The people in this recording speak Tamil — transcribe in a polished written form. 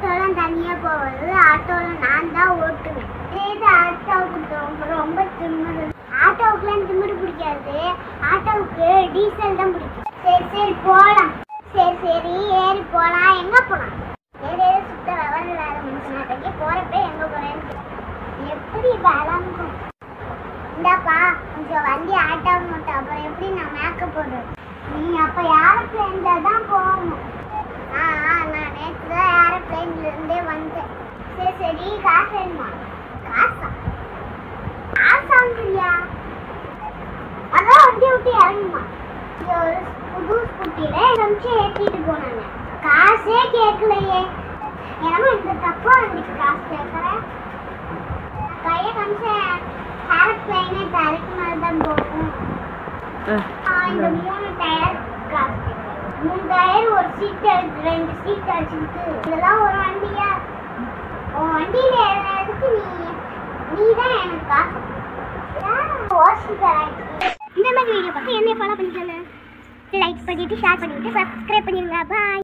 ஆட்டோலாம் தனியாக போவது, ஆட்டோவில் நான் தான் ஓட்டுவேன். இதே ஆட்டோவுக்கு ரொம்ப திமிரு. ஆட்டோவுக்குலாம் திமிரு பிடிக்காது, ஆட்டோவுக்கு டீசல் தான் பிடிக்கும். சரி சரி போகலாம். சரி ஏறி போகலாம். எங்கே போகலாம்? ஏதோ சுத்த விவரம் இல்லாத மனுஷனாட்டே போகிறப்ப எங்கே போகிறேன்னு எப்படி வளங்கும். இந்தாப்பா கொஞ்சம் வண்டி ஆட்டோ மட்டும், அப்புறம் எப்படி நான் மேக்கப் போடுறது? நீ அப்போ ஏரோப்ளேனில் தான் போகணும். நான் நேற்று தான் ஏரோப்ளேன்லேருந்தே வந்தேன். சரி காசு வேணுமா? காசாங்க இல்லையா? அதான் வண்டி விட்டு இறங்குமா. ஒரு புது ஸ்கூட்டியில் நிமிஷம் ஏற்றிட்டு போனாங்க. காசே கேட்கலையே. ஏன்னா இந்த தப்பா வண்டிக்கு காசு கேட்குறேன். கையை காமிச்சேன். ஏரோப்ளேனே தரைக்கு மேலே தான் போகும். இந்த 3 டயர் காசு, 3 டயர், ஒரு சீட், 2 சீட் அடிச்சுட்டு இதெல்லாம் ஒரு வண்டியா? உன் வண்டியில எதுக்கு நீ தான் எனக்கு காசு இந்த மாதிரி வீடியோ பார்த்து என்னை ஃபாலோ பண்ணிக்கோங்க. லைக் பண்ணிட்டு ஷேர் பண்ணிட்டு சப்ஸ்கிரைப் பண்ணிடுங்க. பாய்.